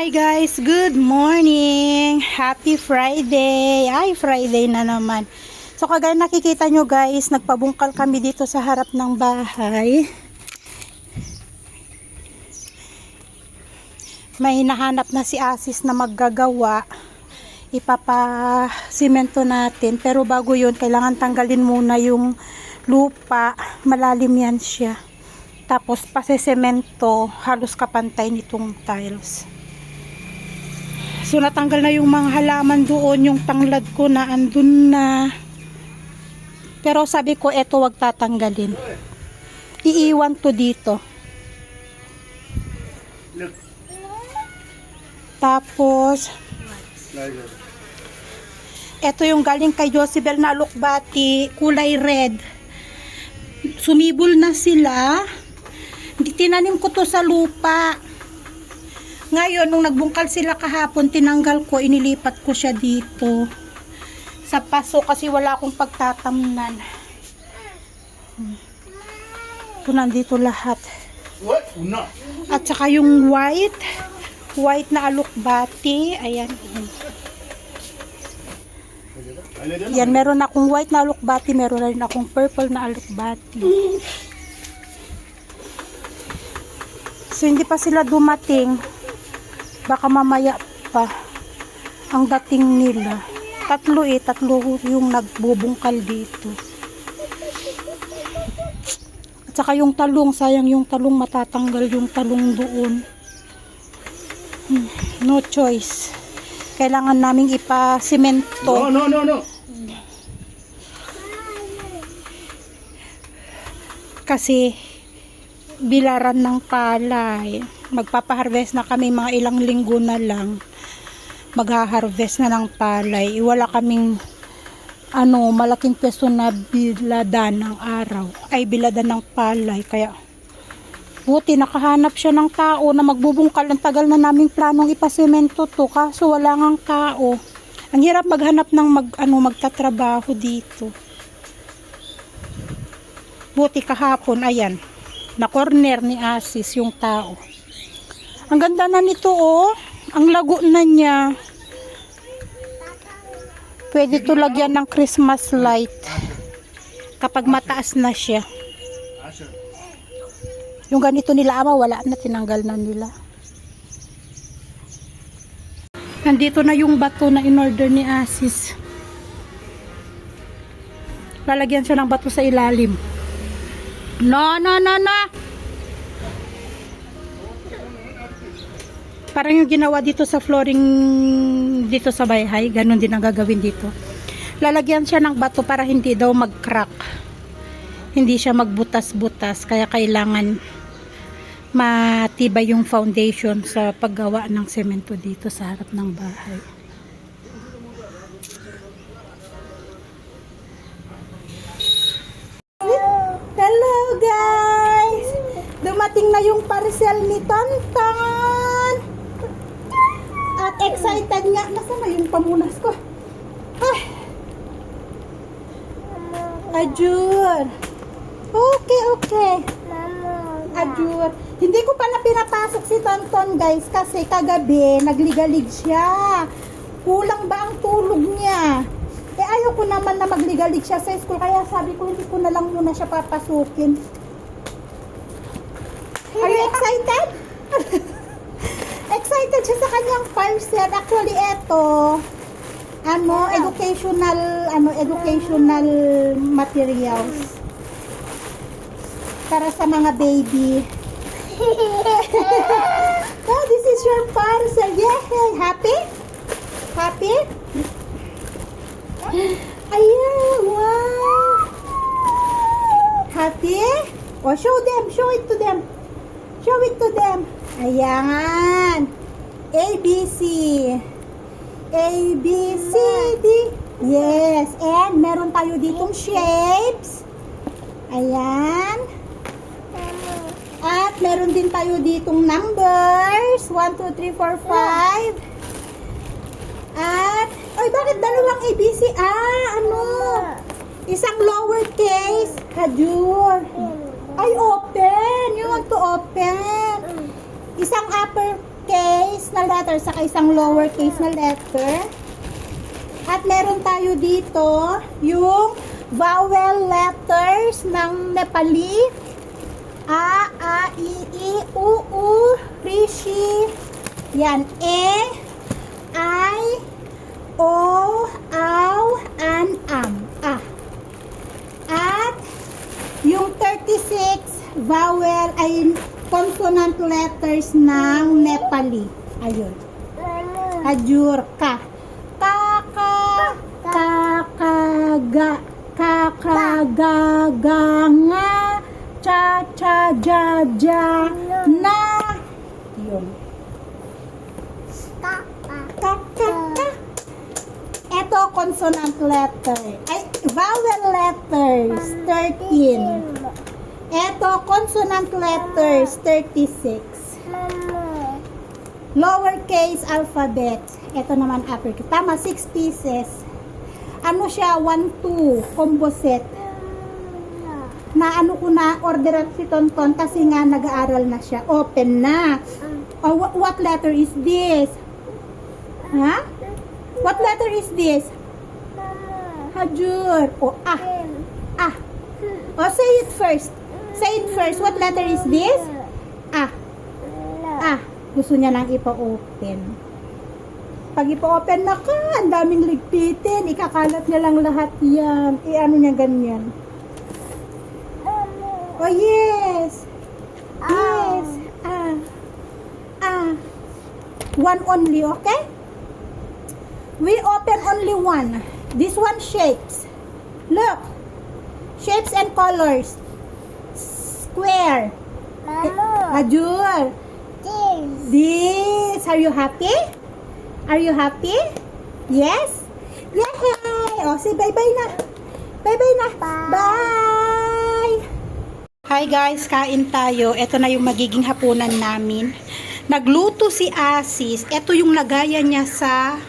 Hi guys, good morning. Happy Friday. Ay, Friday na naman. So kagaya nakikita nyo guys, nagpabungkal kami dito sa harap ng bahay. May nahanap na si Asis na maggagawa. Ipapa-simento natin. Pero bago yun, kailangan tanggalin muna yung lupa. Malalim yan siya. Tapos pasesemento, halos kapantay nitong tiles. So natanggal na yung mga halaman doon, yung tanglad ko na andun na. Pero sabi ko, eto wag tatanggalin. Iiwan to dito. Tapos eto yung galing kay Josibel na alokbati, kulay red. Sumibol na sila. Tinanim ko to sa lupa. Ngayon, nung nagbungkal sila kahapon, tinanggal ko, inilipat ko siya dito sa paso kasi wala akong pagtatamnan. Ito nandito lahat. At saka yung white na alokbati. Ayan. Yan, meron akong white na alokbati, meron na rin akong purple na alokbati. So, hindi pa sila dumating. Baka mamaya pa ang dating nila. Tatlo yung nagbubungkal dito. At saka yung talong, sayang yung talong, matatanggal yung talong doon. No choice. Kailangan naming ipa-simento. No. Kasi bilaran ng palay. Magpapaharvest na kami mga ilang linggo na lang. Magha-harvest na ng palay. Wala kaming malaking pwesto na biladan ng araw. Ay, biladan ng palay. Kaya buti nakahanap siya ng tao na magbubungkal. Ang tagal na naming planong ipasemento to. Kaso wala ngang tao. Ang hirap maghanap ng magtatrabaho dito. Buti kahapon, ayan. Na corner ni Asis yung tao. Ang ganda na nito oh. Ang lago na niya. Pwede to lagyan ng Christmas light kapag mataas na siya. Yung ganito nila ama, wala na, tinanggal na nila. Nandito na yung bato na in-order ni Asis. Lalagyan siya ng bato sa ilalim. No. Parang yung ginawa dito sa flooring dito sa bahay, ganun din ang gagawin dito. Lalagyan siya ng bato para hindi daw mag-crack. Hindi siya magbutas-butas, kaya kailangan matibay yung foundation sa paggawa ng semento dito sa harap ng bahay. Hello guys! Dumating na yung parcel ni Tonton! At excited nga. Nasaan na yung pamunas ko? Ay! Ajur! Okay. Ajur. Hindi ko pala pinapasok si Tonton guys kasi kagabi nagligalig siya. Kulang ba ang tulog niya? Ayaw ko naman na magligalig siya sa school, kaya sabi ko hindi ko na lang muna siya papasukin. Are you excited? Excited siya sa kanyang parcel. Actually, ito educational materials para sa mga baby. Oh, this is your parcel. Yeah, happy? Ayan, wow. Happy? Oh, show it to them. Ayan. A, B, C, D. Yes. And meron tayo ditong shapes. Ayan. At meron din tayo ditong numbers. 1, 2, 3, 4, 5. At, bakit dalawang ABC? Isang lowercase. Hajur. Ay, open. You want to open. Isang case na letter saka isang lower case na letter. At meron tayo dito yung vowel letters ng Nepali. A, I, U, Rishi. Yan. E, I, O, Aw, An, Am. At yung 36 vowel ay consonant letters ng Nepali. Ayun. Ajur ka. Kaka, kakaga, kakagaganga, cha, cha, ja, ja, na. Yun. Kaka. Ito, consonant letter. Ay, vowel letters, 13. Ito, consonant letters, 36. Lowercase alphabet. Ito naman uppercase. Tama, 6 pieces. Ano siya? 1, 2. Combo set. Na ano ko na, orderan si Tonton kasi nga nag-aaral na siya. Open na. Oh, what letter is this? Ha? What letter is this? Hajur. Oh, ah. Ah. Oh, say it first. Say it first. What letter is this? Ah. Ah. Gusto niya nang ipa-open. Pag ipa-open na ka, ang daming ligpitin. Ikakalat niya lang lahat yan. I-ano niya ganyan. Oh, yes. Yes. Ah. Ah. One only, okay? We open only one. This one shapes. Look. Shapes and colors. Square. Ajur. This. Are you happy? Are you happy? Yes? Yay! Oh, say bye-bye na. Bye-bye na. Bye! Hi guys, kain tayo. Ito na yung magiging hapunan namin. Nagluto si Asis. Ito yung lagayan niya sa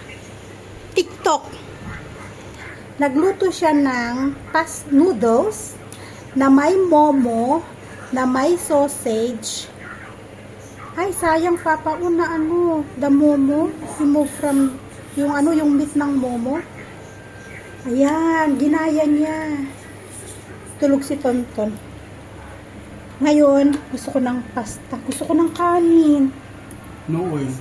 TikTok. Nagluto siya ng noodles na may momo, na may sausage. Ay, sayang papauna the momo. Remove from yung meat ng momo. Ayan, ginaya niya. Tulog si Tonton. Ngayon, gusto ko ng pasta. Gusto ko ng kanin. No oil.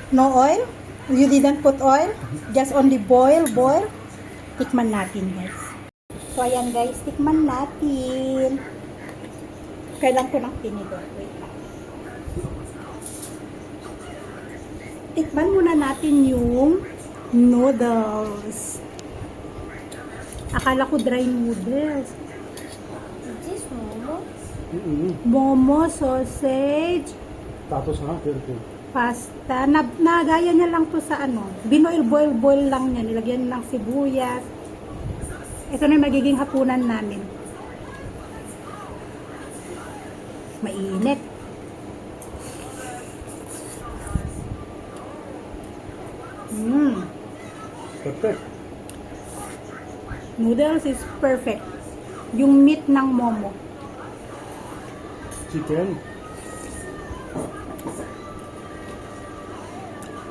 No oil? You didn't put oil? Just only boil. Tikman natin, guys. So, ayan guys, tikman natin. Kailan ko ng tinidor. Wait lang. Tikman muna natin yung noodles. Akala ko dry noodles. Is this momo? Momo, sausage, Tapos ha, pero pasta. Nagaya niya lang to sa binoil-boil lang niya. Nilagyan ng sibuyas. Ito na yung magiging hapunan namin. Mainit. perfect. Noodles is perfect. Yung meat ng momo. Chicken.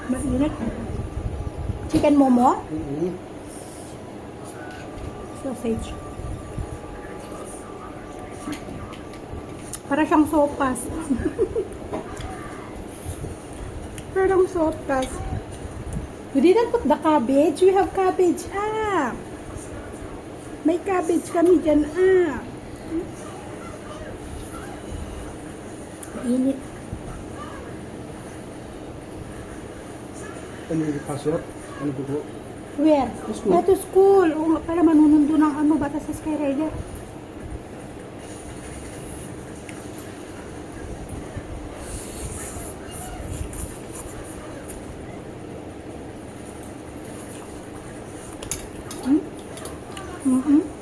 Mainit. Chicken momo. Sausage. Para siyang sopas. Parang sopas. We didn't put the cabbage. We have cabbage. May cabbage kami dyan. Mainit. Ano yung pasirap? Ano po? Where? School. To school. Oo nga pala, manunundo ng bata sa Skyrider.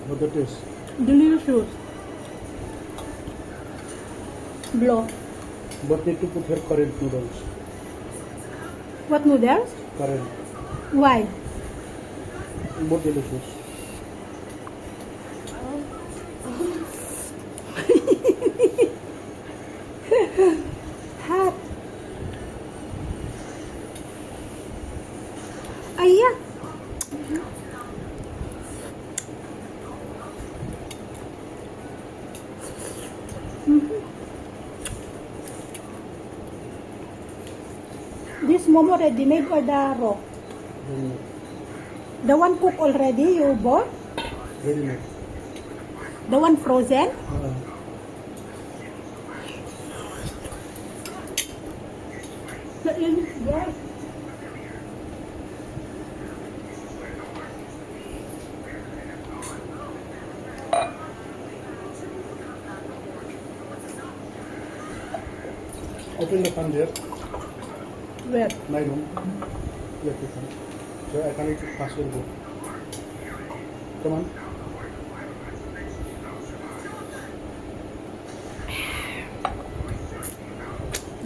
What that is? Delicious. Blow. But need to put here current noodles. What noodles? Current. Why? More delicious. Hot. This momo ready made or the raw? Ready-made. The one cooked already you bought? Ready-made. The one frozen? Mainit guys. Open the pan there. Where? My room. Yes, you can. So I can eat it faster. Go. Come on.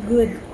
Good.